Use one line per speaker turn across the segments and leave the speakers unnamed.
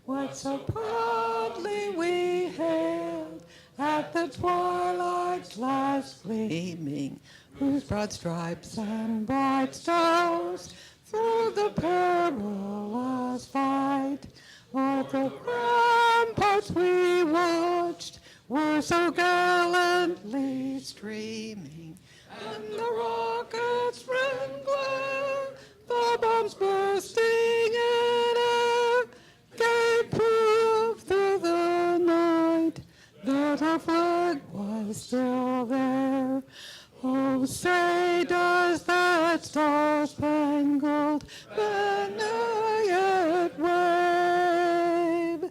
What so proudly we hailed at the twilight's last gleaming, whose broad stripes and bright stars through the perilous fight o'er the ramparts we watched were so gallantly streaming, and the rockets' red glare, the bombs bursting in air, gave proof through the night that our flag was still there. Oh, say does that star-spangled banner yet wave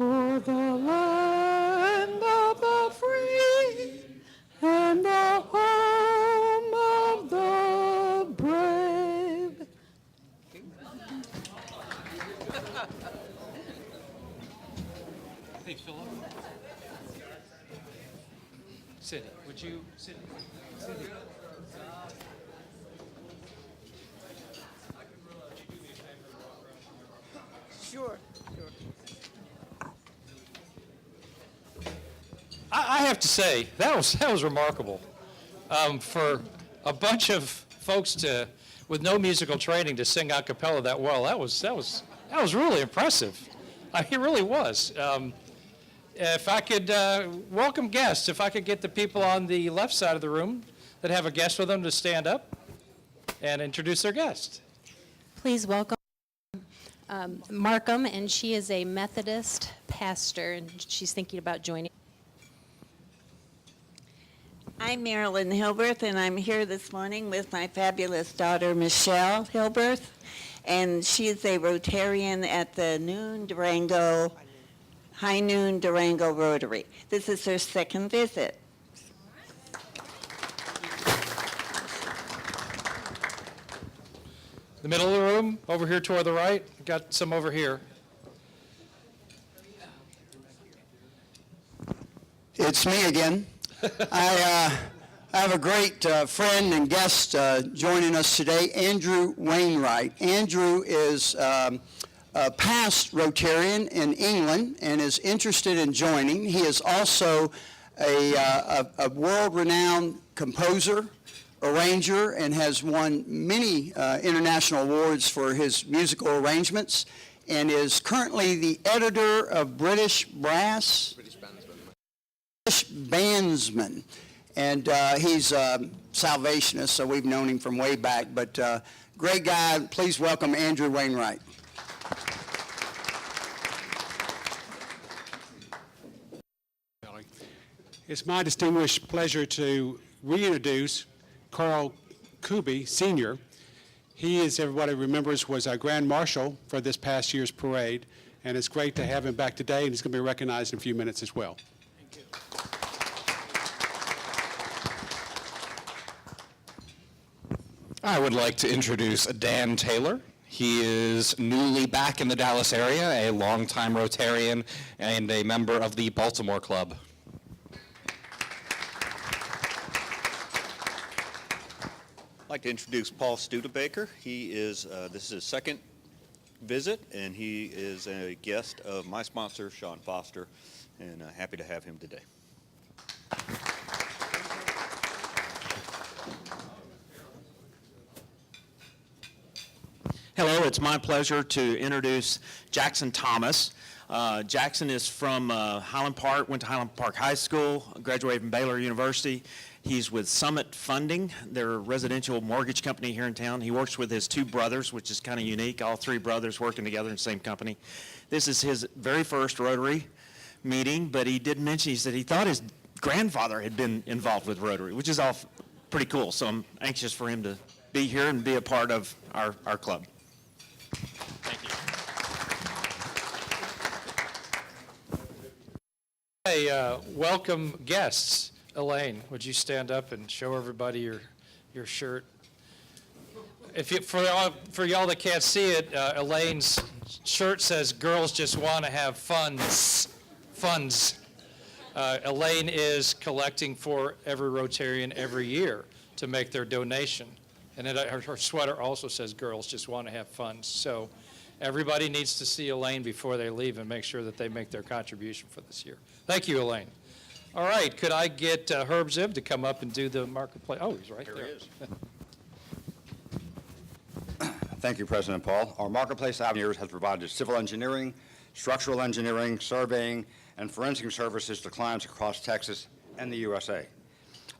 o'er the land of the free and the home of the brave?
Hey, Philip. Sydney, would you, Sydney?
Sure.
I have to say, that was remarkable. For a bunch of folks with no musical training to sing a cappella that well, that was really impressive. It really was. If I could welcome guests, if I could get the people on the left side of the room that have a guest with them to stand up and introduce their guest.
Please welcome Markham, and she is a Methodist pastor, and she's thinking about joining.
I'm Marilyn Hilberth, and I'm here this morning with my fabulous daughter, Michelle Hilberth, and she is a Rotarian at the High Noon Durango Rotary. This is her second visit.
The middle of the room, over here toward the right. Got some over here.
It's me again. I have a great friend and guest joining us today, Andrew Wainwright. Andrew is a past Rotarian in England and is interested in joining. He is also a world-renowned composer, arranger, and has won many international awards for his musical arrangements, and is currently the editor of British Bandsman. And he's a Salvationist, so we've known him from way back. But great guy. Please welcome Andrew Wainwright.
It's my distinguished pleasure to reintroduce Carl Kuby, Sr. He, as everybody remembers, was our Grand Marshal for this past year's parade, and it's great to have him back today, and he's going to be recognized in a few minutes as well.
Thank you.
I would like to introduce Dan Taylor. He is newly back in the Dallas area, a longtime Rotarian and a member of the Baltimore Club.
I'd like to introduce Paul Studebaker. He is, this is his second visit, and he is a guest of my sponsor, Sean Foster, and happy to have him today.
Hello, it's my pleasure to introduce Jackson Thomas. Jackson is from Highland Park, went to Highland Park High School, graduated from Baylor University. He's with Summit Funding. They're a residential mortgage company here in town. He works with his two brothers, which is kind of unique, all three brothers working together in the same company. This is his very first Rotary meeting, but he did mention, he said he thought his grandfather had been involved with Rotary, which is all pretty cool. So I'm anxious for him to be here and be a part of our club. Thank you.
Hey, welcome guests. Elaine, would you stand up and show everybody your shirt? If you, for y'all that can't see it, Elaine's shirt says "Girls Just Want to Have Funds." Elaine is collecting for every Rotarian every year to make their donation, and her sweater also says "Girls Just Want to Have Funds." So, everybody needs to see Elaine before they leave and make sure that they make their contribution for this year. Thank you, Elaine. All right, could I get Herb Ziv to come up and do the marketplace? Oh, he's right there.
He is. Thank you, President Paul. Our Marketplace Avenue has provided civil engineering, structural engineering, surveying, and forensic services to clients across Texas and the USA.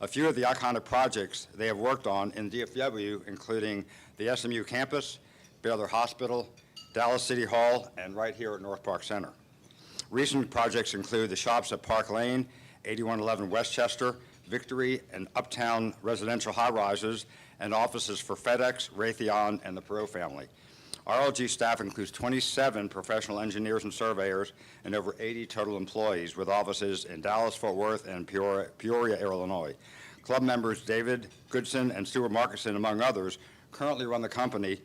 A few of the iconic projects they have worked on in DFW, including the SMU campus, Baylor Hospital, Dallas City Hall, and right here at North Park Center. Recent projects include the shops at Park Lane, 8111 Westchester, Victory, and Uptown residential high-rises, and offices for FedEx, Raytheon, and the Perot family. RLG staff includes 27 professional engineers and surveyors and over 80 total employees with offices in Dallas, Fort Worth, and Peoria, Illinois. Club members David Goodson and Stuart Markinson, among others, currently run the company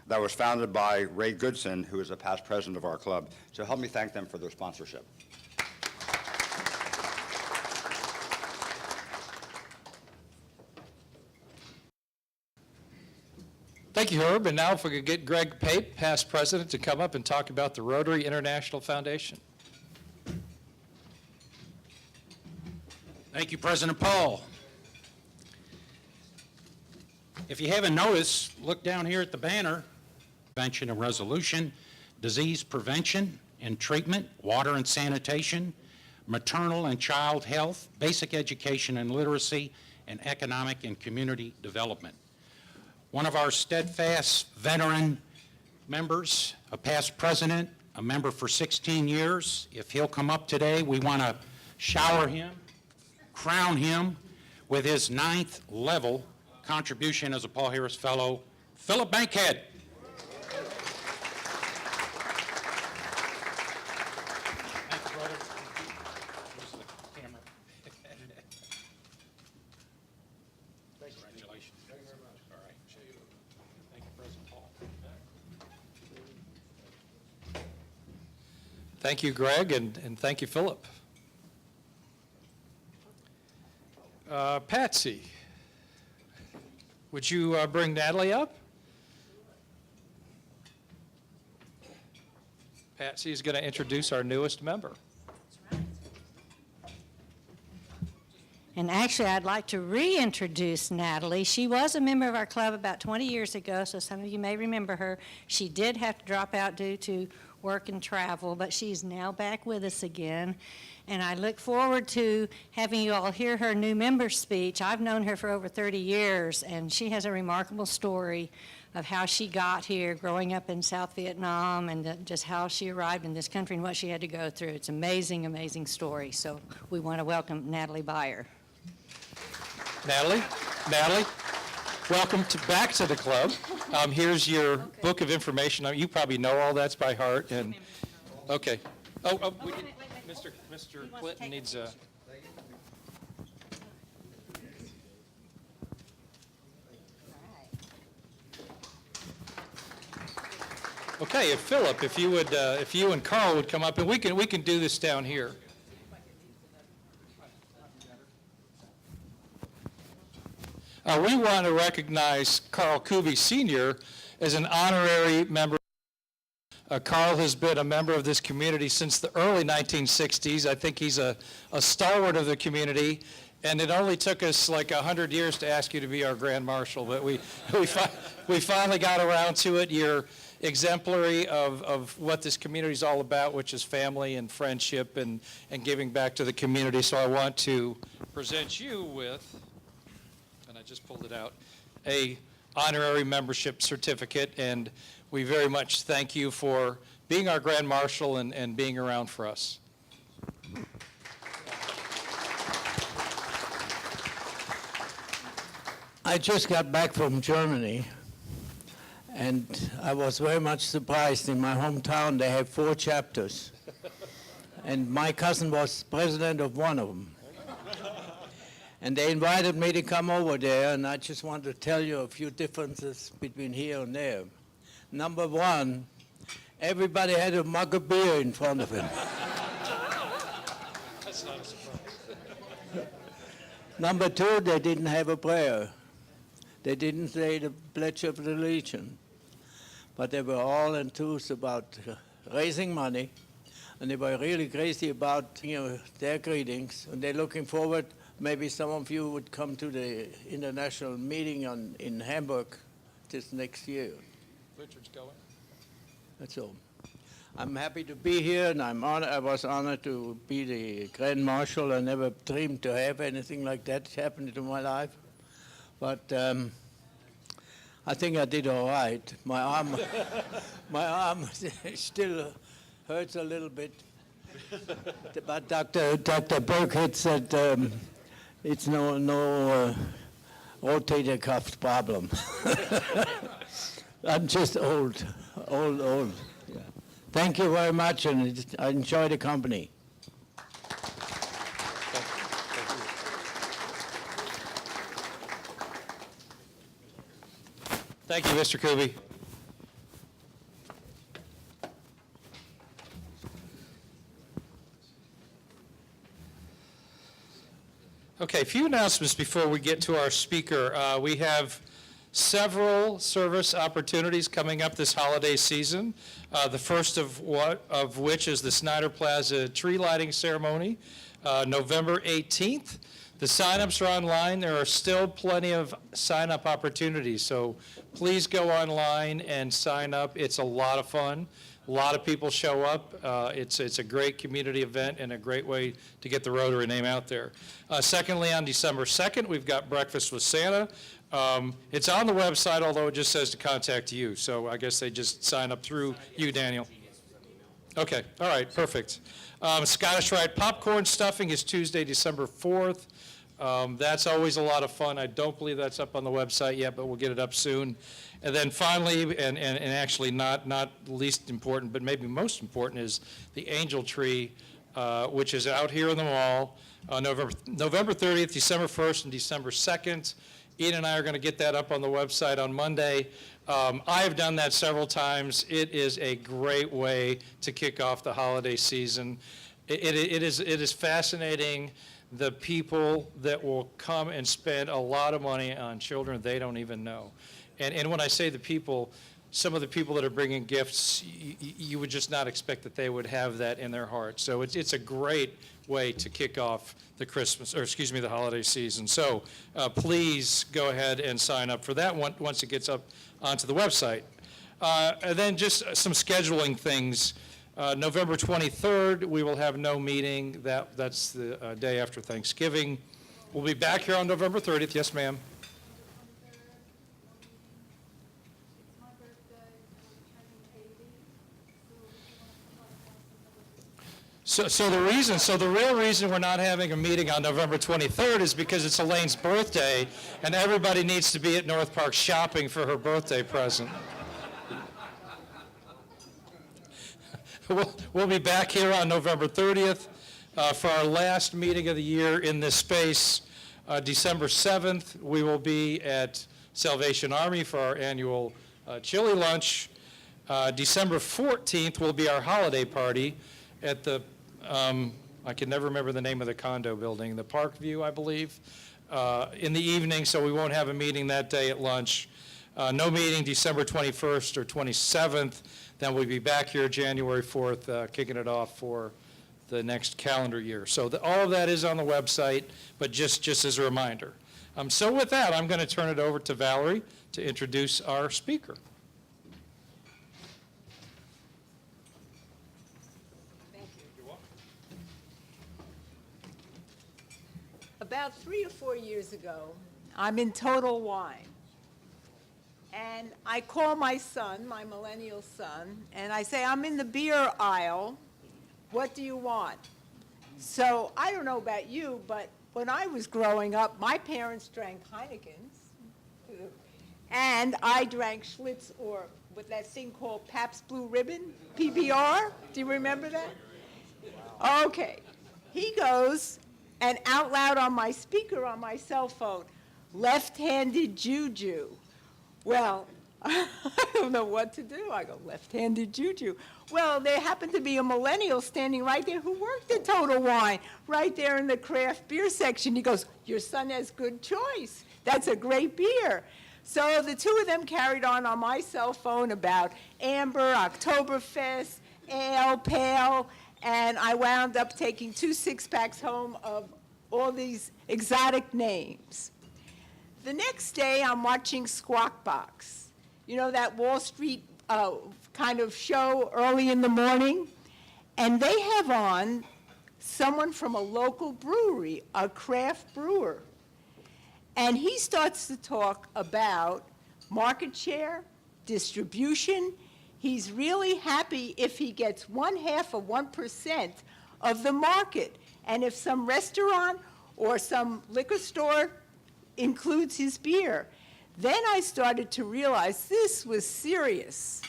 that was founded by Ray Goodson, who is a past president of our club. So help me thank them for their sponsorship.
Thank you, Herb. And now if we could get Greg Pape, past president, to come up and talk about the Rotary International Foundation.
Thank you, President Paul. If you haven't noticed, look down here at the banner. Prevention and resolution, disease prevention and treatment, water and sanitation, maternal and child health, basic education and literacy, and economic and community development. One of our steadfast veteran members, a past president, a member for 16 years. If he'll come up today, we want to shower him, crown him with his 9th level contribution as a Paul Harris Fellow, Philip Bankhead. Thank you, brother. Where's the camera? Congratulations. Thank you very much. All right. Thank you, President Paul.
Thank you, Greg, and thank you, Philip. Patsy, would you bring Natalie up? Patsy is going to introduce our newest member.
And actually, I'd like to reintroduce Natalie. She was a member of our club about 20 years ago, so some of you may remember her. She did have to drop out due to work and travel, but she's now back with us again. And I look forward to having you all hear her new member speech. I've known her for over 30 years, and she has a remarkable story of how she got here, growing up in South Vietnam, and just how she arrived in this country and what she had to go through. It's an amazing, amazing story. So we want to welcome Natalie Byer.
Natalie, welcome back to the club. Here's your book of information. You probably know all that's by heart. And okay. Mr. Clinton needs a. Okay, Philip, if you and Carl would come up, and we can do this down here. We want to recognize Carl Kuby Sr. as an honorary member. Carl has been a member of this community since the early 1960s. I think he's a stalwart of the community, and it only took us like 100 years to ask you to be our Grand Marshal, but we finally got around to it. You're exemplary of what this community is all about, which is family and friendship and giving back to the community. So I want to present you with, and I just pulled it out, a honorary membership certificate, and we very much thank you for being our Grand Marshal and being around for us.
I just got back from Germany, and I was very much surprised. In my hometown, they have 4 chapters, and my cousin was president of one of them. And they invited me to come over there, and I just want to tell you a few differences between here and there. Number 1, everybody had a mug of beer in front of him.
That's not a surprise.
Number 2, they didn't have a prayer. They didn't say the Pledge of Religion. but they were all enthused about raising money, and they were really crazy about their greetings, and they're looking forward. Maybe some of you would come to the international meeting in Hamburg this next year.
Richard's going.
That's all. I'm happy to be here, and I was honored to be the Grand Marshal. I never dreamed to have anything like that happen to my life, but I think I did all right. My arm still hurts a little bit, but Dr. Burkhead said it's no rotator cuff problem. I'm just old. Yeah. Thank you very much, and I enjoy the company.
Thank you, Mr. Kuby. Okay, a few announcements before we get to our speaker. We have several service opportunities coming up this holiday season. The first of which is the Snyder Plaza tree lighting ceremony, November 18th. The sign-ups are online. There are still plenty of sign-up opportunities, so please go online and sign up. It's a lot of fun. A lot of people show up. It's a great community event and a great way to get the Rotary name out there. Secondly, on December 2nd, we've got Breakfast with Santa. It's on the website, although it just says to contact you, so I guess they just sign up through you, Daniel. Okay, all right, perfect. Scottish Rite popcorn stuffing is Tuesday, December 4th. That's always a lot of fun. I don't believe that's up on the website yet, but we'll get it up soon. And then finally, and actually not least important, but maybe most important, is the Angel Tree, which is out here in the Moll, November 30th, December 1st, and December 2nd. Ian and I are going to get that up on the website on Monday. I have done that several times. It is a great way to kick off the holiday season. It is fascinating, the people that will come and spend a lot of money on children they don't even know. And when I say the people, some of the people that are bringing gifts, you would just not expect that they would have that in their heart. So it's a great way to kick off the the holiday season. So please go ahead and sign up for that one once it gets up onto the website. And then just some scheduling things. November 23rd, we will have no meeting. That's the day after Thanksgiving. We'll be back here on November 30th. Yes, ma'am. So the real reason we're not having a meeting on November 23rd is because it's Elaine's birthday, and everybody needs to be at North Park shopping for her birthday present. We'll be back here on November 30th for our last meeting of the year in this space. December 7th, we will be at Salvation Army for our annual chili lunch. December 14th will be our holiday party at the I can never remember the name of the condo building, the Parkview, I believe, in the evening, so we won't have a meeting that day at lunch. No meeting December 21st or 27th. Then we'll be back here January 4th, kicking it off for the next calendar year. So all of that is on the website, but just as a reminder. So with that, I'm going to turn it over to Valerie to introduce our speaker.
About 3 or 4 years ago, I'm in Total Wine. And I call my son, my millennial son, and I say, I'm in the beer aisle. What do you want? So I don't know about you, but when I was growing up, my parents drank Heineken's. And I drank Schlitz, or with that thing called Pabst Blue Ribbon, PBR. Do you remember that? Okay. He goes, and out loud on my speaker on my cell phone, left-handed juju. Well, I don't know what to do. I go, left-handed juju. Well, there happened to be a millennial standing right there who worked at Total Wine, right there in the craft beer section. He goes, your son has good choice. That's a great beer. So the two of them carried on my cell phone about Amber, Oktoberfest, Ale, Pale, and I wound up taking 2 six-packs home of all these exotic names. The next day, I'm watching Squawk Box. You know, that Wall Street kind of show early in the morning? And they have on someone from a local brewery, a craft brewer. And he starts to talk about market share, distribution. He's really happy if he gets 0.5% of the market. And if some restaurant or some liquor store includes his beer. Then I started to realize this was serious,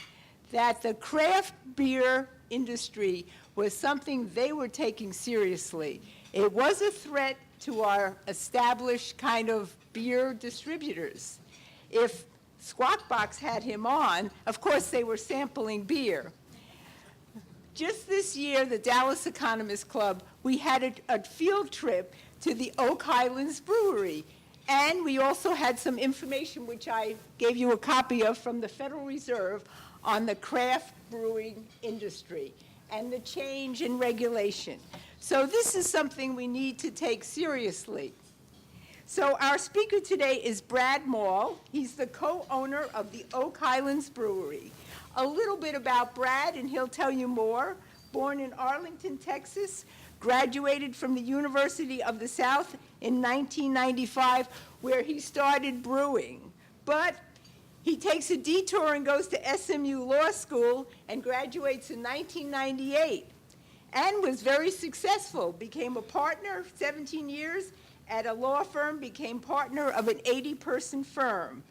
that the craft beer industry was something they were taking seriously. It was a threat to our established kind of beer distributors. If Squawk Box had him on, of course they were sampling beer. Just this year, the Dallas Economist Club, we had a field trip to the Highlands Brewery. And we also had some information, which I gave you a copy of, from the Federal Reserve on the craft brewing industry and the change in regulation. So this is something we need to take seriously. So our speaker today is Brad Moll. He's the co-owner of the Highlands Brewery. A little bit about Brad, and he'll tell you more. Born in Arlington, Texas, graduated from the University of the South in 1995, where he started brewing. But he takes a detour and goes to SMU Law School and graduates in 1998, and was very successful. Became a partner 17 years at a law firm, became partner of an 80-person firm.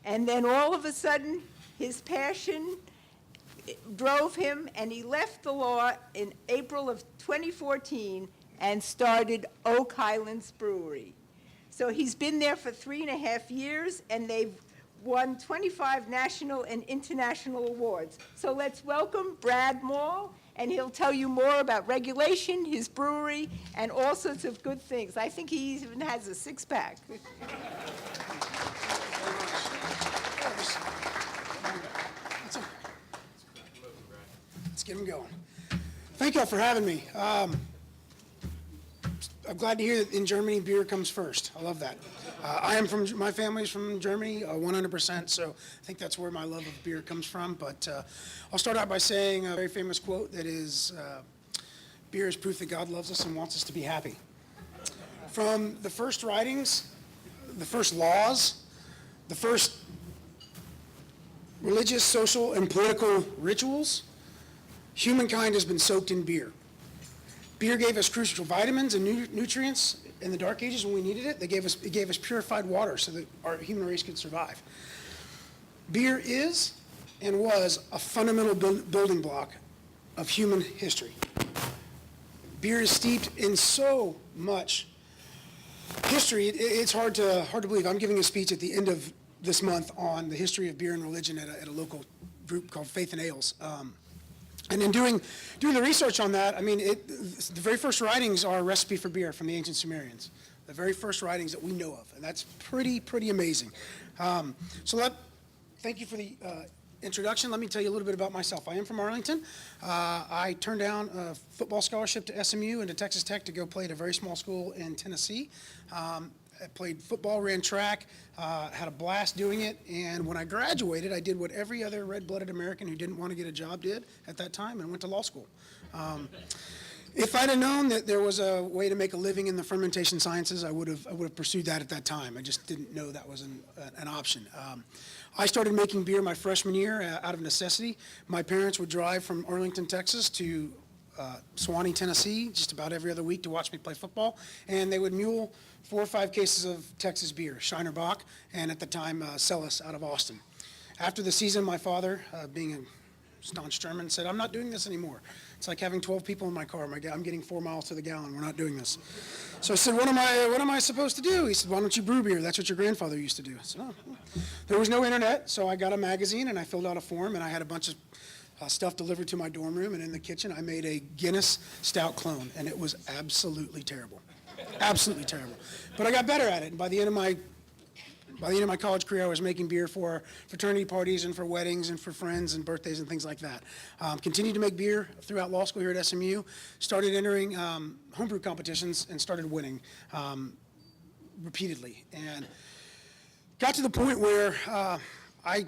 And then all of a sudden, his passion drove him, and he left the law in April of 2014 and started Highlands Brewery. So he's been there for 3.5 years, and they've won 25 national and international awards. So let's welcome Brad Moll, and he'll tell you more about regulation, his brewery, and all sorts of good things. I think he even has a six-pack.
Let's get them going. Thank y'all for having me. I'm glad to hear that in Germany, beer comes first. I love that. My family's from Germany, 100%, so I think that's where my love of beer comes from. But I'll start out by saying a very famous quote that is, beer is proof that God loves us and wants us to be happy. From the first writings, the first laws, the first religious, social, and political rituals, humankind has been soaked in beer. Beer gave us crucial vitamins and nutrients in the Dark Ages when we needed it. It gave us purified water so that our human race could survive. Beer is and was a fundamental building block of human history. Beer is steeped in so much history. It's hard to believe. I'm giving a speech at the end of this month on the history of beer and religion at a local group called Faith and Ales. And in doing the research on that, I mean, the very first writings are a recipe for beer from the ancient Sumerians. The very first writings that we know of, and that's pretty amazing. Thank you for the introduction. Let me tell you a little bit about myself. I am from Arlington. I turned down a football scholarship to SMU and to Texas Tech to go play at a very small school in Tennessee. I played football, ran track, had a blast doing it, and when I graduated, I did what every other red-blooded American who didn't want to get a job did at that time, and went to law school. If I'd have known that there was a way to make a living in the fermentation sciences, I would have pursued that at that time. I just didn't know that was an option. I started making beer my freshman year out of necessity. My parents would drive from Arlington, Texas to Sewanee, Tennessee, just about every other week to watch me play football, and they would mule 4 or 5 cases of Texas beer, Shiner Bock, and at the time, Celis out of Austin. After the season, my father, being a staunch German, said, "I'm not doing this anymore. It's like having 12 people in my car. I'm getting 4 miles to the gallon. We're not doing this." So I said, what am I supposed to do? He said, "Why don't you brew beer? That's what your grandfather used to do." I said, "Oh." There was no internet, so I got a magazine and I filled out a form, and I had a bunch of stuff delivered to my dorm room, and in the kitchen I made a Guinness stout clone, and it was absolutely terrible. Absolutely terrible. But I got better at it, and by the end of my By the end of my college career, I was making beer for fraternity parties and for weddings and for friends and birthdays and things like that. Continued to make beer throughout law school here at SMU, started entering homebrew competitions and started winning repeatedly. And got to the point where I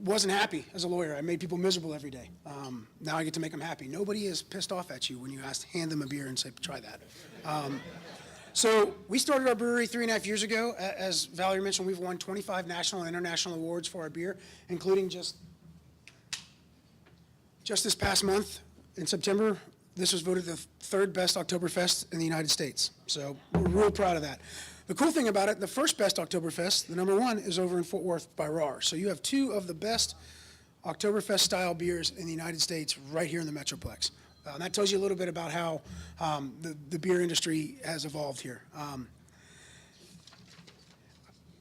wasn't happy as a lawyer. I made people miserable every day. Now I get to make them happy. Nobody is pissed off at you when you hand them a beer and say, try that. So we started our brewery 3.5 years ago. As Valerie mentioned, we've won 25 national and international awards for our beer, including just this past month in September. This was voted the 3rd best Oktoberfest in the United States. So we're real proud of that. The cool thing about it, the first best Oktoberfest, the number 1, is over in Fort Worth by RAR. So you have 2 of the best Oktoberfest-style beers in the United States right here in the Metroplex. And that tells you a little bit about how the beer industry has evolved here.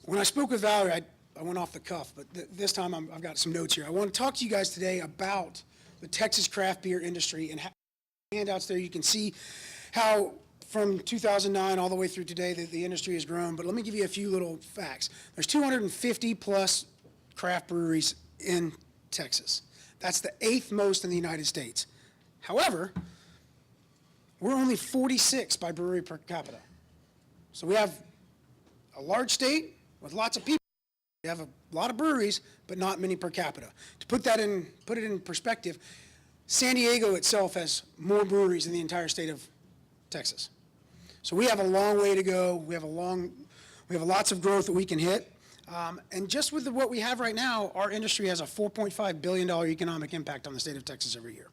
When I spoke with Valerie, I went off the cuff, but this time I've got some notes here. I want to talk to you guys today about the Texas craft beer industry, and handouts there you can see how from 2009 all the way through today the industry has grown. But let me give you a few little facts. There's 250 plus craft breweries in Texas. That's the 8th most in the United States. However, we're only 46 by brewery per capita. So we have a large state with lots of people. We have a lot of breweries, but not many per capita. To put it in perspective, San Diego itself has more breweries in the entire state of Texas. So we have a long way to go. We have lots of growth that we can hit. And just with what we have right now, our industry has a $4.5 billion economic impact on the state of Texas every year.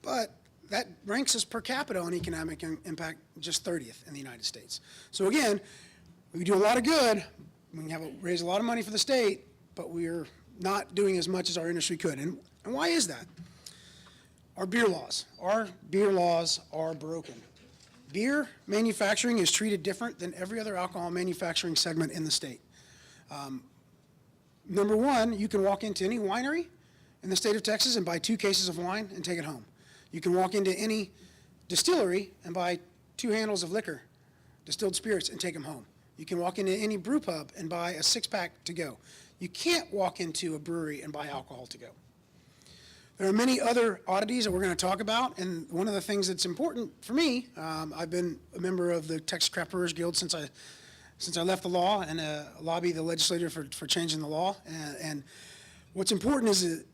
But that ranks us per capita on economic impact just 30th in the United States. So again, we do a lot of good. We can raise a lot of money for the state, but we're not doing as much as our industry could. And why is that? Our beer laws are broken. Beer manufacturing is treated different than every other alcohol manufacturing segment in the state. Number 1, you can walk into any winery in the state of Texas and buy 2 cases of wine and take it home. You can walk into any distillery and buy 2 handles of liquor, distilled spirits, and take them home. You can walk into any brew pub and buy a 6-pack to go. You can't walk into a brewery and buy alcohol to go. There are many other oddities that we're going to talk about, and one of the things that's important for me, I've been a member of the Texas Craft Brewers Guild since I left the law and lobbied the legislature for changing the law. And what's important is that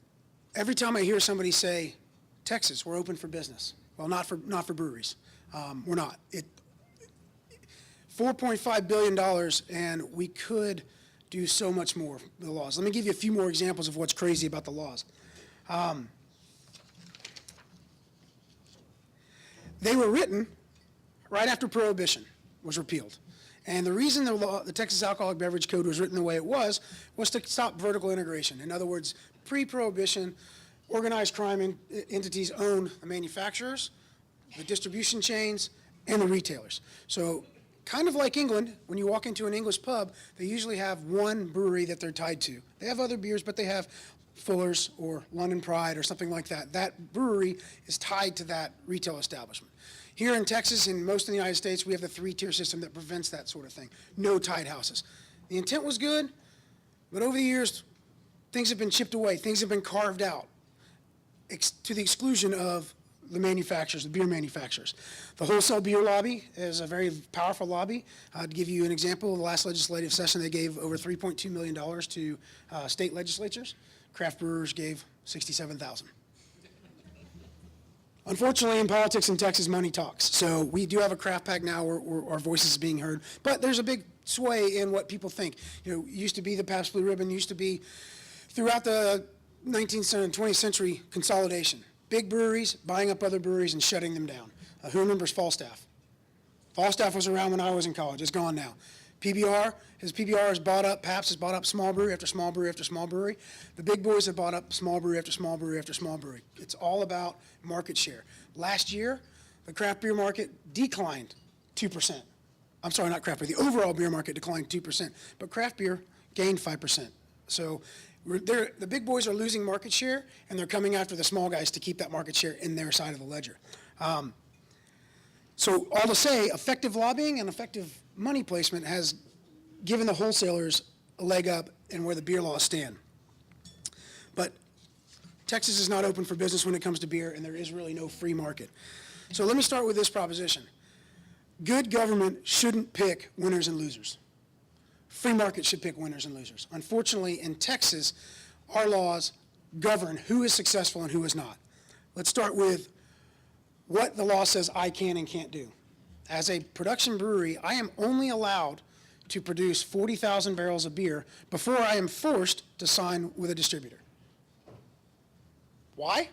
every time I hear somebody say, Texas, we're open for business. Well, not for breweries. We're not. $4.5 billion, and we could do so much more with the laws. Let me give you a few more examples of what's crazy about the laws. They were written right after Prohibition was repealed. And the reason the Texas Alcoholic Beverage Code was written the way it was to stop vertical integration. In other words, pre-Prohibition, organized crime entities owned the manufacturers, the distribution chains, and the retailers. So kind of like England, when you walk into an English pub, they usually have one brewery that they're tied to. They have other beers, but they have Fuller's or London Pride or something like that. That brewery is tied to that retail establishment. Here in Texas and most of the United States, we have the 3-tier system that prevents that sort of thing. No tied houses. The intent was good, but over the years, things have been chipped away. Things have been carved out to the exclusion of the manufacturers, the beer manufacturers. The wholesale beer lobby is a very powerful lobby. To give you an example, the last legislative session, they gave over $3.2 million to state legislatures. Craft brewers gave $67,000. Unfortunately, in politics in Texas, money talks. So we do have a craft pack now where our voices are being heard. But there's a big sway in what people think. You know, it used to be the Pabst Blue Ribbon, used to be throughout the 19th and 20th century consolidation. Big breweries buying up other breweries and shutting them down. Who remembers Falstaff? Falstaff was around when I was in college. It's gone now. PBR has bought up, Pabst has bought up small brewery after small brewery after small brewery. The big boys have bought up small brewery after small brewery after small brewery. It's all about market share. Last year, the craft beer market declined 2%. I'm sorry, not craft beer. The overall beer market declined 2%, but craft beer gained 5%. So the big boys are losing market share, and they're coming after the small guys to keep that market share in their side of the ledger. So all to say, effective lobbying and effective money placement has given the wholesalers a leg up in where the beer laws stand. But Texas is not open for business when it comes to beer, and there is really no free market. So let me start with this proposition. Good government shouldn't pick winners and losers. Free market should pick winners and losers. Unfortunately, in Texas, our laws govern who is successful and who is not. Let's start with what the law says I can and can't do. As a production brewery, I am only allowed to produce 40,000 barrels of beer before I am forced to sign with a distributor. Why?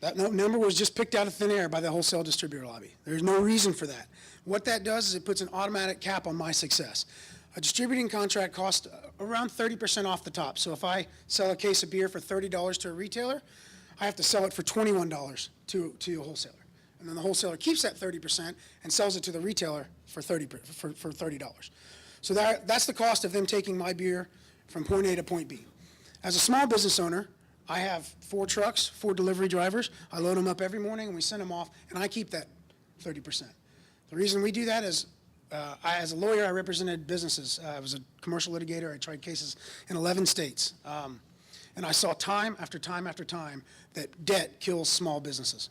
That number was just picked out of thin air by the wholesale distributor lobby. There's no reason for that. What that does is it puts an automatic cap on my success. A distributing contract costs around 30% off the top. So if I sell a case of beer for $30 to a retailer, I have to sell it for $21 to a wholesaler. And then the wholesaler keeps that 30% and sells it to the retailer for $30. So that's the cost of them taking my beer from point A to point B. As a small business owner, I have 4 trucks, 4 delivery drivers. I load them up every morning and we send them off, and I keep that 30%. The reason we do that is, as a lawyer, I represented businesses. I was a commercial litigator. I tried cases in 11 states. And I saw time after time after time that debt kills small businesses.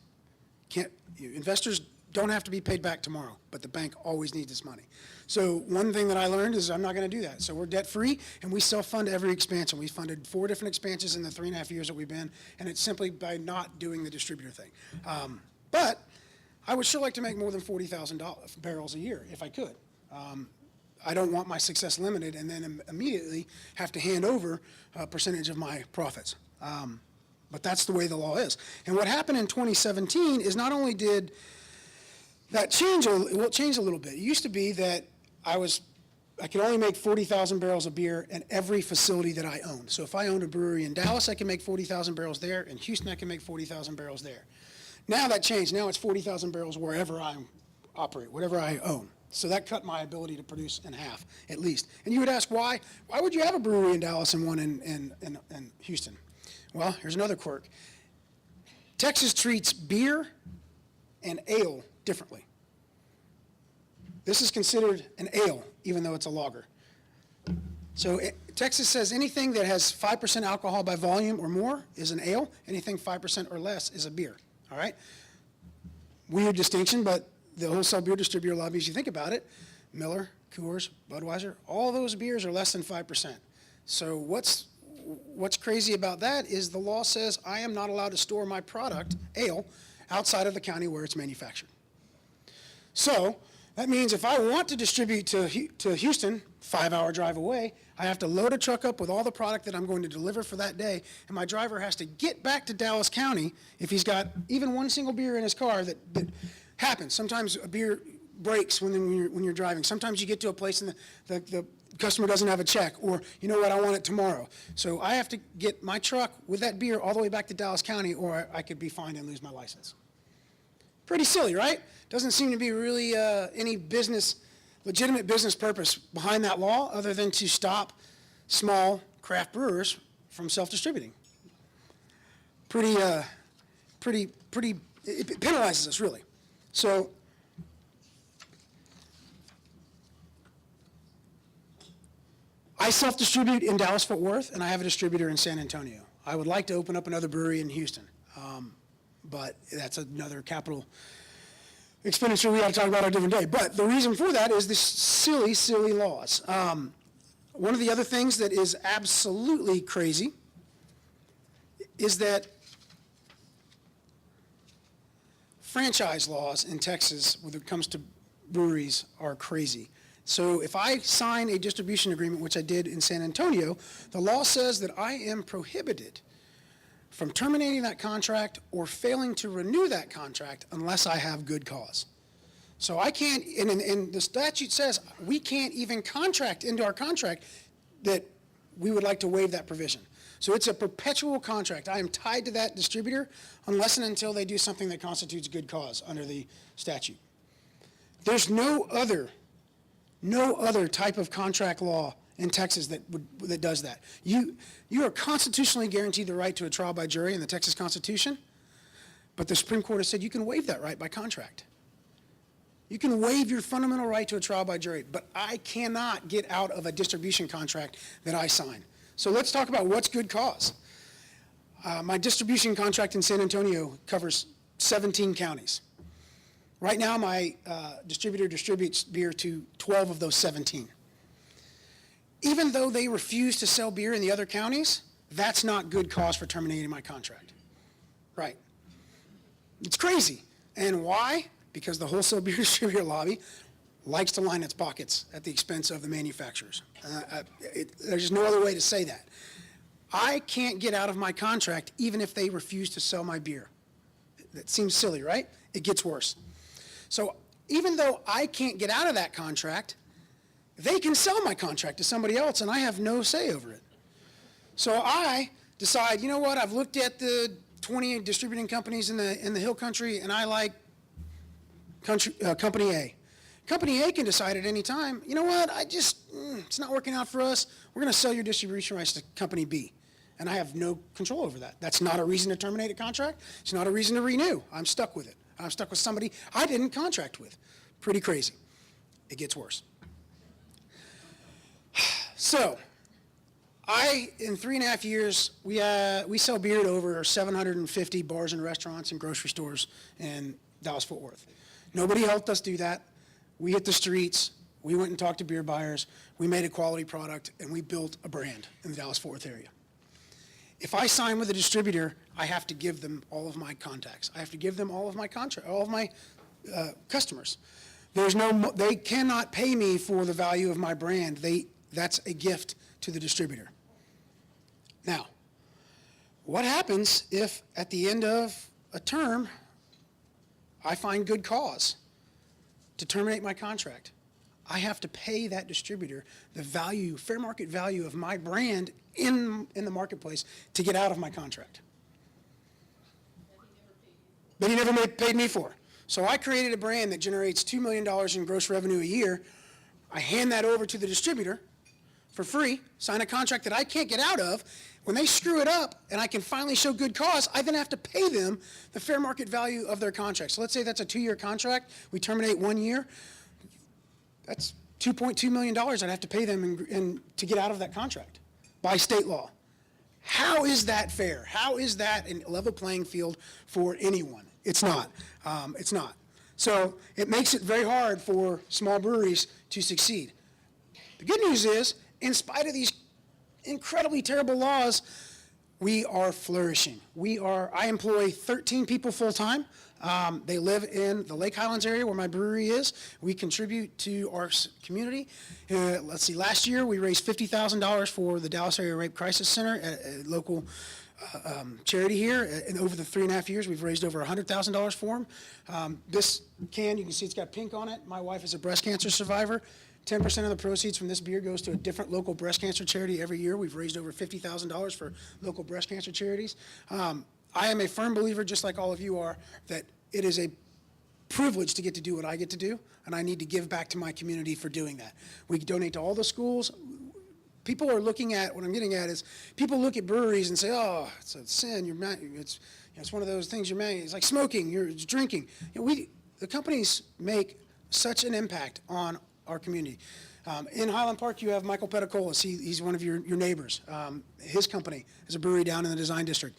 Investors don't have to be paid back tomorrow, but the bank always needs its money. So one thing that I learned is I'm not going to do that. So we're debt-free, and we self-fund every expansion. We funded 4 different expansions in the 3.5 years that we've been, and it's simply by not doing the distributor thing. But I would sure like to make more than 40,000 barrels a year if I could. I don't want my success limited and then immediately have to hand over a percentage of my profits. But that's the way the law is. And what happened in 2017 is not only did that change, well, it changed a little bit. It used to be that I could only make 40,000 barrels of beer in every facility that I owned. So if I owned a brewery in Dallas, I can make 40,000 barrels there. In Houston, I can make 40,000 barrels there. Now that changed. Now it's 40,000 barrels wherever I operate, whatever I own. So that cut my ability to produce in half, at least. And you would ask why? Why would you have a brewery in Dallas and one in Houston? Well, here's another quirk. Texas treats beer and ale differently. This is considered an ale, even though it's a lager. So Texas says anything that has 5% alcohol by volume or more is an ale. Anything 5% or less is a beer. All right? Weird distinction, but the wholesale beer distributor lobby, as you think about it, Miller, Coors, Budweiser, all those beers are less than 5%. So what's crazy about that is the law says I am not allowed to store my product, ale, outside of the county where it's manufactured. So that means if I want to distribute to Houston, 5-hour drive away, I have to load a truck up with all the product that I'm going to deliver for that day, and my driver has to get back to Dallas County if he's got even one single beer in his car that happens. Sometimes a beer breaks when you're driving. Sometimes you get to a place and the customer doesn't have a check, or you know what, I want it tomorrow. So I have to get my truck with that beer all the way back to Dallas County, or I could be fined and lose my license. Pretty silly, right? Doesn't seem to be really any legitimate business purpose behind that law other than to stop small craft brewers from self-distributing. It penalizes us, really. So I self-distribute in Dallas-Fort Worth, and I have a distributor in San Antonio. I would like to open up another brewery in Houston, but that's another capital expenditure we have to talk about on a different day. But the reason for that is the silly, silly laws. One of the other things that is absolutely crazy is that franchise laws in Texas, when it comes to breweries, are crazy. So if I sign a distribution agreement, which I did in San Antonio, the law says that I am prohibited from terminating that contract or failing to renew that contract unless I have good cause. So I can't, and the statute says we can't even contract into our contract that we would like to waive that provision. So it's a perpetual contract. I am tied to that distributor unless and until they do something that constitutes good cause under the statute. There's no other type of contract law in Texas that does that. You are constitutionally guaranteed the right to a trial by jury in the Texas Constitution, but the Supreme Court has said you can waive that right by contract. You can waive your fundamental right to a trial by jury, but I cannot get out of a distribution contract that I sign. So let's talk about what's good cause. My distribution contract in San Antonio covers 17 counties. Right now, my distributor distributes beer to 12 of those 17. Even though they refuse to sell beer in the other counties, that's not good cause for terminating my contract. Right. It's crazy. And why? Because the wholesale beer distributor lobby likes to line its pockets at the expense of the manufacturers. There's no other way to say that. I can't get out of my contract even if they refuse to sell my beer. That seems silly, right? It gets worse. So even though I can't get out of that contract, they can sell my contract to somebody else, and I have no say over it. So I decide, you know what, I've looked at the 20 distributing companies in the Hill Country, and I like Company A. Company A can decide at any time, you know what, it's not working out for us. We're going to sell your distribution rights to Company B. And I have no control over that. That's not a reason to terminate a contract. It's not a reason to renew. I'm stuck with it. I'm stuck with somebody I didn't contract with. Pretty crazy. It gets worse. So, in 3.5 years, we sell beer to over 750 bars and restaurants and grocery stores in Dallas-Fort Worth. Nobody helped us do that. We hit the streets. We went and talked to beer buyers. We made a quality product, and we built a brand in the Dallas-Fort Worth area. If I sign with a distributor, I have to give them all of my contacts. I have to give them all of my customers. They cannot pay me for the value of my brand. That's a gift to the distributor. Now, what happens if at the end of a term, I find good cause to terminate my contract? I have to pay that distributor the value, fair market value of my brand in the marketplace to get out of my contract. But he never paid me for. So I created a brand that generates $2 million in gross revenue a year. I hand that over to the distributor for free, sign a contract that I can't get out of. When they screw it up and I can finally show good cause, I then have to pay them the fair market value of their contract. So let's say that's a 2-year contract. We terminate 1 year. That's $2.2 million I'd have to pay them to get out of that contract by state law. How is that fair? How is that a level playing field for anyone? It's not. It's not. So it makes it very hard for small breweries to succeed. The good news is, in spite of these incredibly terrible laws, we are flourishing. I employ 13 people full-time. They live in the Lake Highlands area where my brewery is. We contribute to our community. Let's see, last year we raised $50,000 for the Dallas Area Rape Crisis Center, a local charity here. And over the 3.5 years, we've raised over $100,000 for them. This can, you can see it's got pink on it. My wife is a breast cancer survivor. 10% of the proceeds from this beer goes to a different local breast cancer charity every year. We've raised over $50,000 for local breast cancer charities. I am a firm believer, just like all of you are, that it is a privilege to get to do what I get to do, and I need to give back to my community for doing that. We donate to all the schools. People are looking at, what I'm getting at is, people look at breweries and say, oh, it's a sin, it's one of those things you're mad, it's like smoking, you're drinking. The companies make such an impact on our community. In Highland Park, you have Michael Pedicolis. He's one of your neighbors. His company is a brewery down in the Design District.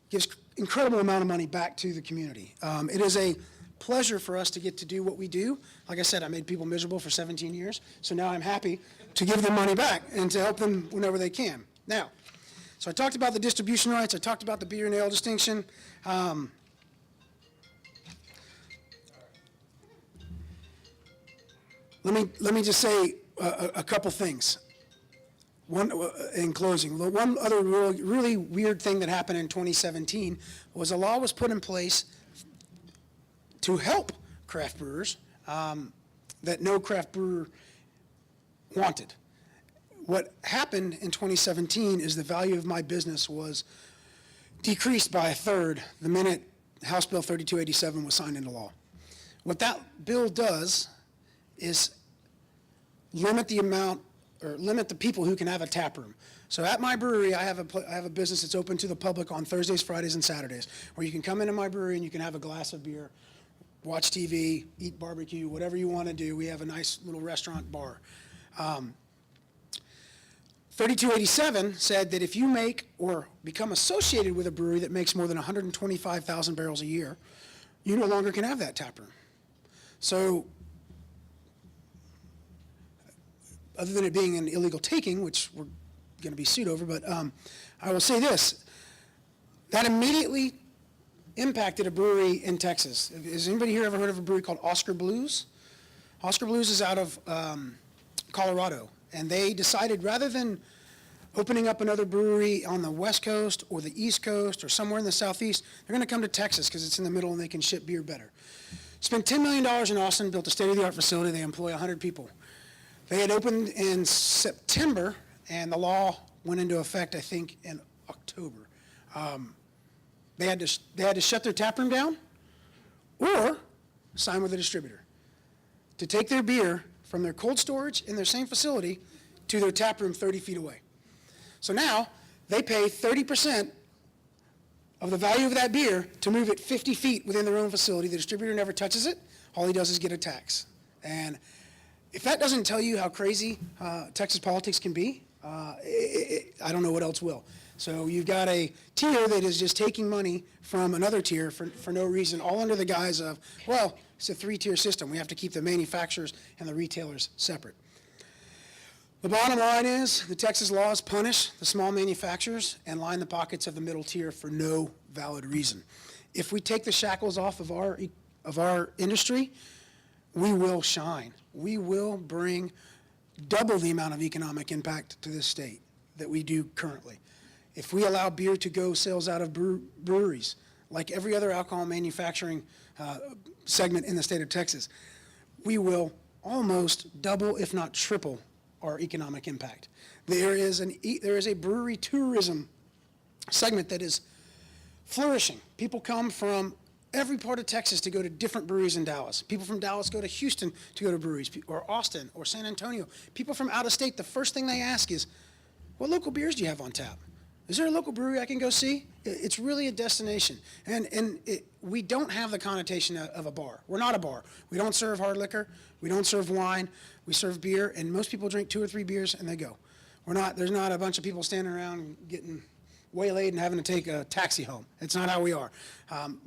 Gives incredible amount of money back to the community. It is a pleasure for us to get to do what we do. Like I said, I made people miserable for 17 years, so now I'm happy to give them money back and to help them whenever they can. Now, so I talked about the distribution rights. I talked about the beer and ale distinction. Let me just say a couple things. One, in closing, one other really weird thing that happened in 2017 was a law was put in place to help craft brewers that no craft brewer wanted. What happened in 2017 is the value of my business was decreased by 1/3 the minute House Bill 3287 was signed into law. What that bill does is limit the amount, or limit the people who can have a tap room. So at my brewery, I have a business that's open to the public on Thursdays, Fridays, and Saturdays, where you can come into my brewery and you can have a glass of beer watch TV, eat barbecue, whatever you want to do. We have a nice little restaurant bar. 3287 said that if you make or become associated with a brewery that makes more than 125,000 barrels a year, you no longer can have that tap room. So, other than it being an illegal taking, which we're going to be sued over, but I will say this, that immediately impacted a brewery in Texas. Has anybody here ever heard of a brewery called Oscar Blues? Oscar Blues is out of Colorado, and they decided rather than opening up another brewery on the West Coast or the East Coast or somewhere in the Southeast, they're going to come to Texas because it's in the middle and they can ship beer better. Spent $10 million in Austin, built a state-of-the-art facility. They employ 100 people. They had opened in September, and the law went into effect, I think, in October. They had to shut their tap room down or sign with a distributor to take their beer from their cold storage in their same facility to their tap room 30 feet away. So now they pay 30% of the value of that beer to move it 50 feet within their own facility. The distributor never touches it. All he does is get a tax. And if that doesn't tell you how crazy Texas politics can be, I don't know what else will. So you've got a tier that is just taking money from another tier for no reason, all under the guise of, well, it's a three-tier system. We have to keep the manufacturers and the retailers separate. The bottom line is the Texas laws punish the small manufacturers and line the pockets of the middle tier for no valid reason. If we take the shackles off of our industry, we will shine. We will bring double the amount of economic impact to this state that we do currently. If we allow beer to go sales out of breweries, like every other alcohol manufacturing segment in the state of Texas, we will almost double, if not triple, our economic impact. There is a brewery tourism segment that is flourishing. People come from every part of Texas to go to different breweries in Dallas. People from Dallas go to Houston to go to breweries, or Austin, or San Antonio. People from out of state, the first thing they ask is, what local beers do you have on tap? Is there a local brewery I can go see? It's really a destination. And we don't have the connotation of a bar. We're not a bar. We don't serve hard liquor. We don't serve wine. We serve beer, and most people drink 2 or 3 beers and they go. There's not a bunch of people standing around getting waylaid and having to take a taxi home. It's not how we are.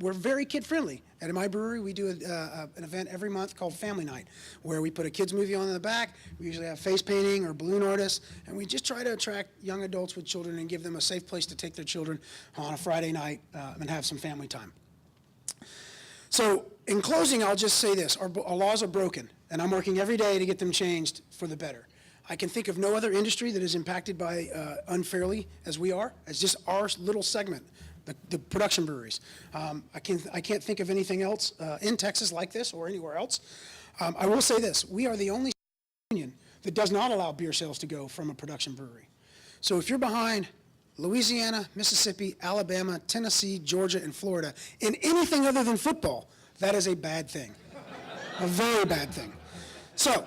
We're very kid-friendly. At my brewery, we do an event every month called Family Night, where we put a kids' movie on in the back. We usually have face painting or balloon artists, and we just try to attract young adults with children and give them a safe place to take their children on a Friday night and have some family time. So in closing, I'll just say this. Our laws are broken, and I'm working every day to get them changed for the better. I can think of no other industry that is impacted by unfairly as we are, as just our little segment, the production breweries. I can't think of anything else in Texas like this or anywhere else. I will say this, we are the only union that does not allow beer sales to go from a production brewery. So if you're behind Louisiana, Mississippi, Alabama, Tennessee, Georgia, and Florida in anything other than football, that is a bad thing, a very bad thing. So,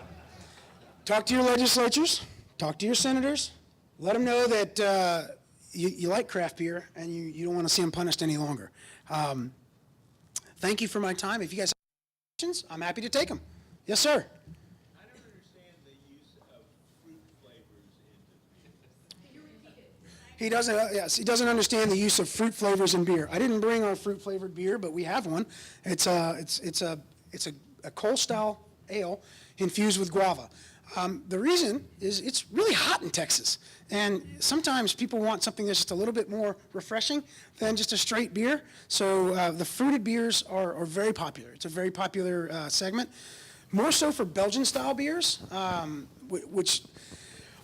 talk to your legislatures, talk to your senators, let them know that you like craft beer and you don't want to see them punished any longer. Thank you for my time. If you guys have questions, I'm happy to take them. Yes, sir.
I don't understand the use of fruit flavors in beer.
He doesn't, yes, he doesn't understand the use of fruit flavors in beer. I didn't bring our fruit flavored beer, but we have one. It's a Cole style ale infused with guava. The reason is it's really hot in Texas, and sometimes people want something that's just a little bit more refreshing than just a straight beer. So the fruited beers are very popular. It's a very popular segment, more so for Belgian-style beers, which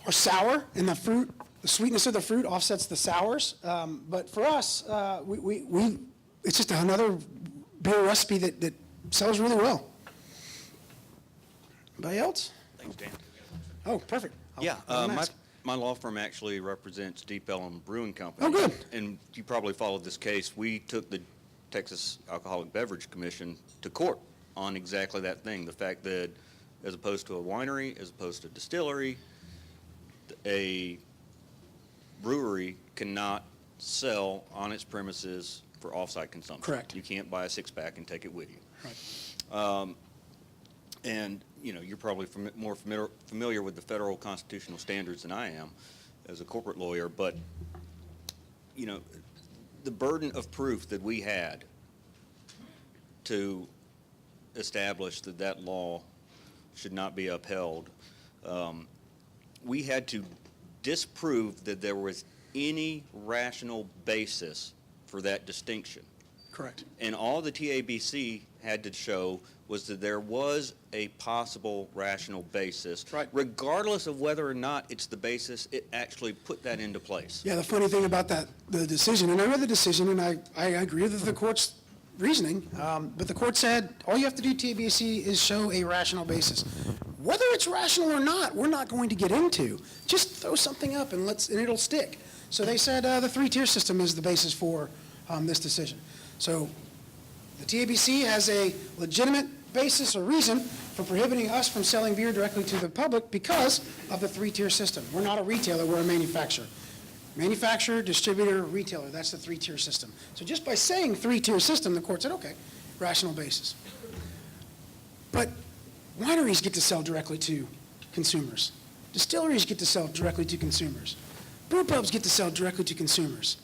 are sour, and the sweetness of the fruit offsets the sours. But for us, it's just another beer recipe that sells really well. Anybody else?
Thanks, Dan.
Oh, perfect.
My law firm actually represents Deep Ellum Brewing Company.
Oh, good.
And you probably followed this case. We took the Texas Alcoholic Beverage Commission to court on exactly that thing, the fact that as opposed to a winery, as opposed to a distillery, a brewery cannot sell on its premises for off-site consumption.
Correct.
You can't buy a six-pack and take it with you.
Right.
And, you're probably more familiar with the federal constitutional standards than I am as a corporate lawyer, but, the burden of proof that we had to establish that that law should not be upheld, we had to disprove that there was any rational basis for that distinction.
Correct.
And all the TABC had to show was that there was a possible rational basis,
Right.
regardless of whether or not it's the basis it actually put that into place.
Yeah, the funny thing about the decision, and I read the decision, and I agree with the court's reasoning, but the court said, all you have to do, TABC, is show a rational basis. Whether it's rational or not, we're not going to get into. Just throw something up and it'll stick. So they said the three-tier system is the basis for this decision. So the TABC has a legitimate basis or reason for prohibiting us from selling beer directly to the public because of the three-tier system. We're not a retailer, we're a manufacturer. Manufacturer, distributor, retailer, that's the three-tier system. So just by saying three-tier system, the court said, okay, rational basis. But wineries get to sell directly to consumers. Distilleries get to sell directly to consumers. Brew pubs get to sell directly to consumers.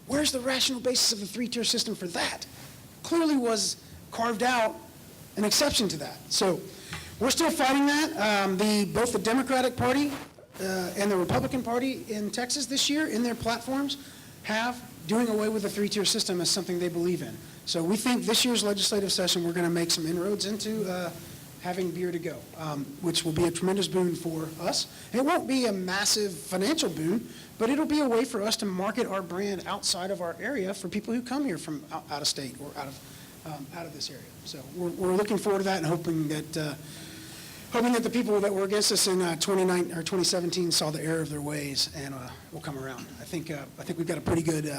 Where's the rational basis of the three-tier system for that? Clearly was carved out an exception to that. So we're still fighting that. Both the Democratic Party and the Republican Party in Texas this year, in their platforms, have doing away with the three-tier system as something they believe in. So we think this year's legislative session, we're going to make some inroads into having beer to go, which will be a tremendous boon for us. It won't be a massive financial boon, but it'll be a way for us to market our brand outside of our area for people who come here from out of state or out of this area. So we're looking forward to that and hoping that the people that were against us in 2017 saw the error of their ways and will come around. I think we've got a pretty good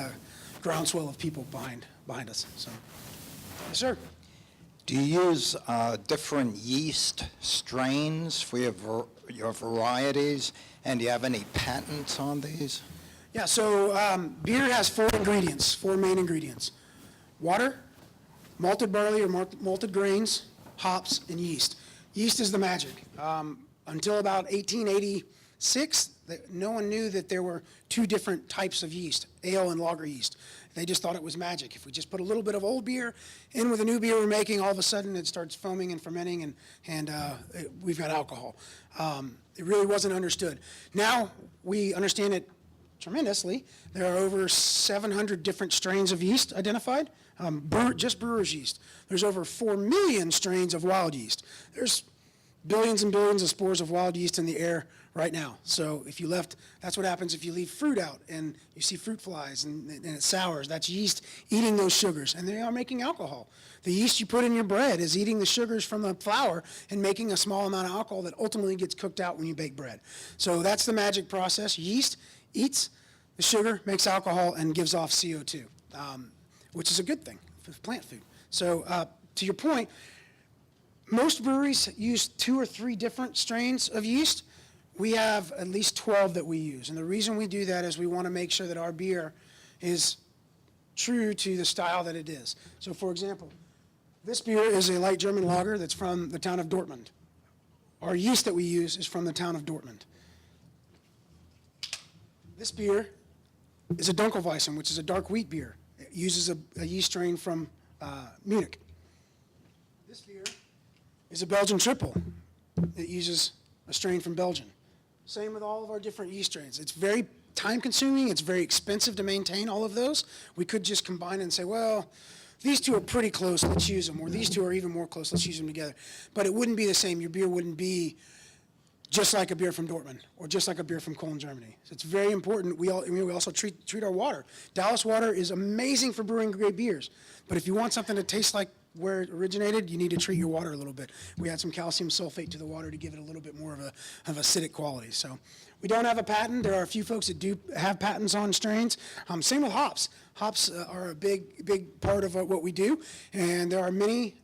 groundswell of people behind us. So, yes, sir.
Do you use different yeast strains for your varieties, and do you have any patents on these?
Yeah, so beer has four main ingredients: water, malted barley or malted grains, hops, and yeast. Yeast is the magic. Until about 1886, no one knew that there were two different types of yeast, ale and lager yeast. They just thought it was magic. If we just put a little bit of old beer in with a new beer we're making, all of a sudden it starts foaming and fermenting, and we've got alcohol. It really wasn't understood. Now we understand it tremendously. There are over 700 different strains of yeast identified, just brewer's yeast. There's over 4 million strains of wild yeast. There's billions and billions of spores of wild yeast in the air right now. So that's what happens if you leave fruit out and you see fruit flies and it sours. That's yeast eating those sugars, and they are making alcohol. The yeast you put in your bread is eating the sugars from the flour and making a small amount of alcohol that ultimately gets cooked out when you bake bread. So that's the magic process. Yeast eats the sugar, makes alcohol, and gives off CO2, which is a good thing for plant food. So to your point, most breweries use 2 or 3 different strains of yeast. We have at least 12 that we use. And the reason we do that is we want to make sure that our beer is true to the style that it is. So for example, this beer is a light German lager that's from the town of Dortmund. Our yeast that we use is from the town of Dortmund. This beer is a Dunkelweizen, which is a dark wheat beer. It uses a yeast strain from Munich. This beer is a Belgian triple. It uses a strain from Belgium. Same with all of our different yeast strains. It's very time-consuming. It's very expensive to maintain all of those. We could just combine and say, well, these two are pretty close, let's use them. Or these two are even more close, let's use them together. But it wouldn't be the same. Your beer wouldn't be just like a beer from Dortmund or just like a beer from Cologne, Germany. So it's very important. We also treat our water. Dallas water is amazing for brewing great beers. But if you want something that tastes like where it originated, you need to treat your water a little bit. We add some calcium sulfate to the water to give it a little bit more of acidic quality. So we don't have a patent. There are a few folks that do have patents on strains. Same with hops. Hops are a big part of what we do, and there are many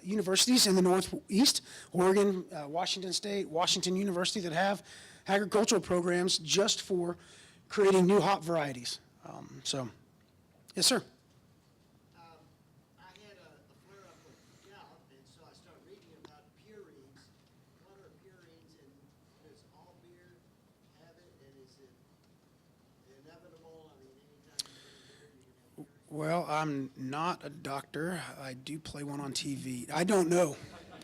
universities in the Northeast, Oregon, Washington State, Washington University, that have agricultural programs just for creating new hop varieties. So, yes, sir. Well, I'm not a doctor. I do play one on TV. I don't know.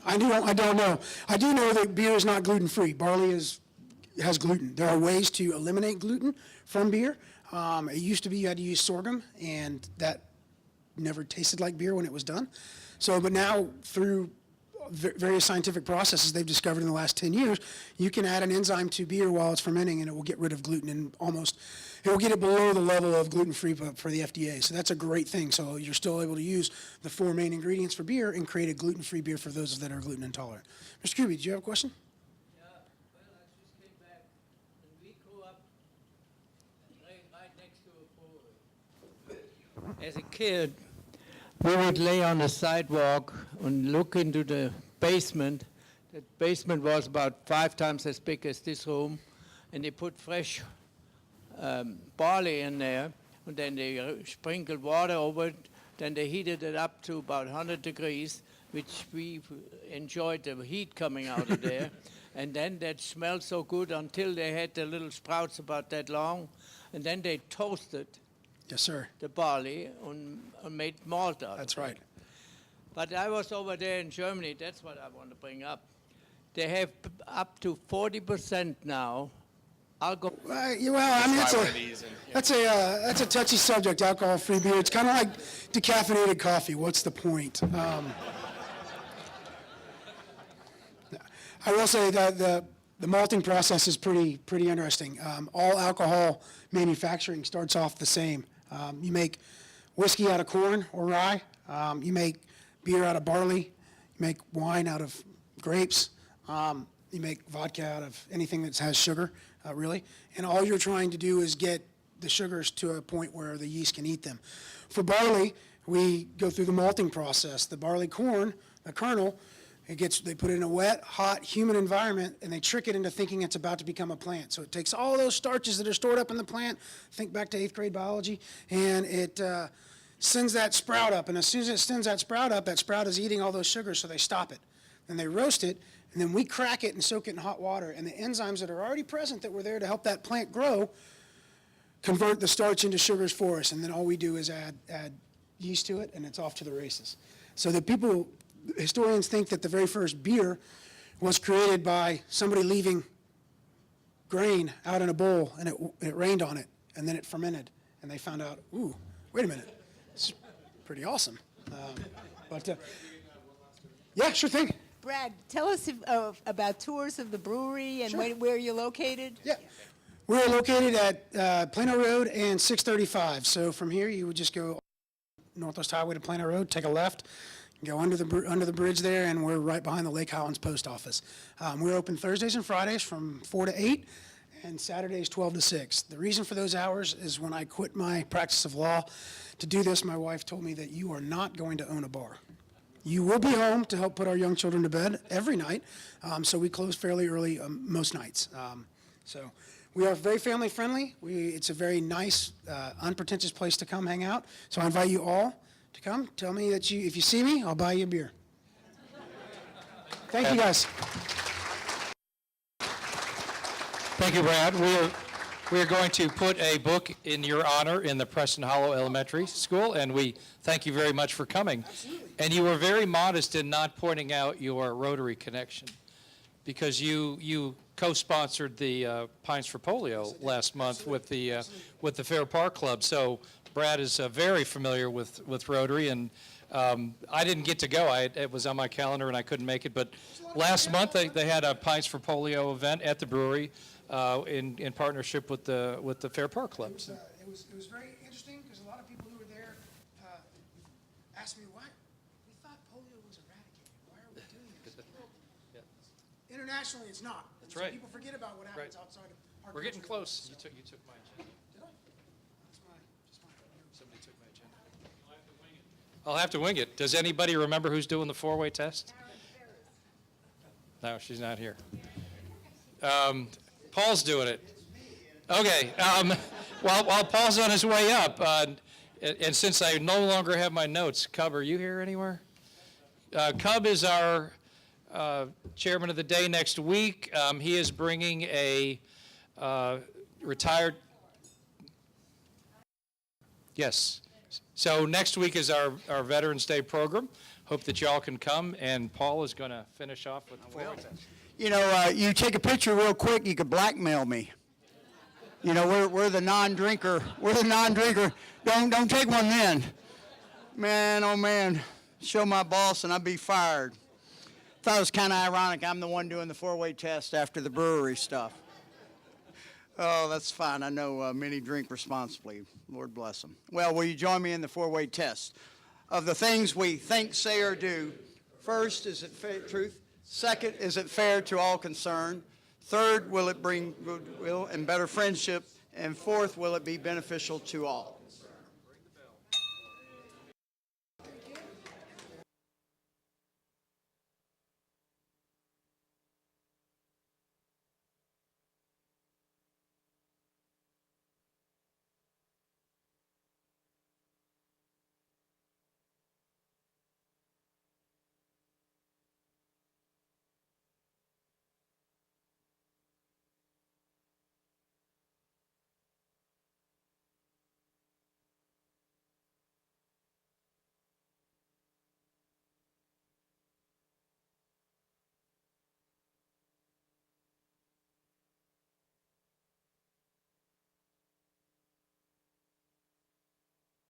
I don't know. I do know that beer is not gluten-free. Barley has gluten. There are ways to eliminate gluten from beer. It used to be you had to use sorghum, and that never tasted like beer when it was done. So, but now through various scientific processes they've discovered in the last 10 years, you can add an enzyme to beer while it's fermenting, and it will get rid of gluten and it will get it below the level of gluten-free for the FDA. So that's a great thing. So you're still able to use the 4 main ingredients for beer and create a gluten-free beer for those that are gluten intolerant. Mr. Kuby, did you have a question?
Yeah, well, I just came back, and we grew up right next to a brewery. As a kid, we would lay on the sidewalk and look into the basement. The basement was about 5 times as big as this room, and they put fresh barley in there, and then they sprinkled water over it. Then they heated it up to about 100 degrees, which we enjoyed the heat coming out of there. And then that smelled so good until they had the little sprouts about that long, and then they toasted.
Yes, sir.
The barley and made malt out.
That's
of it.
right.
But I was over there in Germany. That's what I want to bring up. They have up to 40% now alcohol.
Well, I mean, that's a touchy subject, alcohol-free beer. It's kind of like decaffeinated coffee. What's the point? I will say that the malting process is pretty interesting. All alcohol manufacturing starts off the same. You make whiskey out of corn or rye. You make beer out of barley. You make wine out of grapes. You make vodka out of anything that has sugar, really. And all you're trying to do is get the sugars to a point where the yeast can eat them. For barley, we go through the malting process. The barley corn, the kernel, they put it in a wet, hot, humid environment, and they trick it into thinking it's about to become a plant. So it takes all those starches that are stored up in the plant, think back to 8th grade biology, and it sends that sprout up. And as soon as it sends that sprout up, that sprout is eating all those sugars, so they stop it. Then they roast it, and then we crack it and soak it in hot water. And the enzymes that are already present that were there to help that plant grow convert the starch into sugars for us. And then all we do is add yeast to it, and it's off to the races. So the historians think that the very first beer was created by somebody leaving grain out in a bowl, and it rained on it, and then it fermented, and they found out, ooh, wait a minute, it's pretty awesome. Yeah, sure thing.
Brad, tell us about tours of the brewery and
Sure.
where you're located.
Yeah. We're located at Plano Road and 635. So from here, you would just go Northwest Highway to Plano Road, take a left, go under the bridge there, and we're right behind the Lake Highlands Post Office. We're open Thursdays and Fridays from 4 to 8, and Saturdays 12 to 6. The reason for those hours is when I quit my practice of law to do this, my wife told me that you are not going to own a bar. You will be home to help put our young children to bed every night, so we close fairly early most nights. So we are very family friendly. It's a very nice, unpretentious place to come hang out. So I invite you all to come. Tell me that if you see me, I'll buy you a beer. Thank you, guys.
Thank you, Brad. We are going to put a book in your honor in the Preston Hollow Elementary School, and we thank you very much for coming.
Absolutely.
And you were very modest in not pointing out your Rotary connection, because you co-sponsored the Pines for Polio last month with the Fair Park Club. So Brad is very familiar with Rotary, and I didn't get to go. It was on my calendar and I couldn't make it. But last month they had a Pines for Polio event at the brewery in partnership with the Fair Park Club. So.
It was very interesting because a lot of people who were there asked me, why? We thought polio was eradicated. Why are we doing this? Internationally, it's not.
That's right.
People forget about what happens outside of our
We're getting
country.
close. You took my agenda.
Did I? That's just mine.
Somebody took my agenda. I'll have to wing it. Does anybody remember who's doing the four-way test? No, she's not here. Paul's doing it. Okay. While Paul's on his way up, and since I no longer have my notes, Cub, are you here anywhere? Cub is our chairman of the day next week. He is bringing a retired. Yes. So next week is our Veterans Day program. Hope that y'all can come, and Paul is going to finish off with the four-way test.
You know, you take a picture real quick, you could blackmail me. You know, we're the non-drinker. We're the non-drinker. Don't take one then. Man, oh man, show my boss and I'd be fired. Thought it was kind of ironic. I'm the one doing the four-way test after the brewery stuff. Oh, that's fine. I know many drink responsibly. Lord bless them. Well, will you join me in the four-way test? Of the things we think, say, or do, first, is it truth? Second, is it fair to all concerned? Third, will it bring goodwill and better friendship? And fourth, will it be beneficial to all?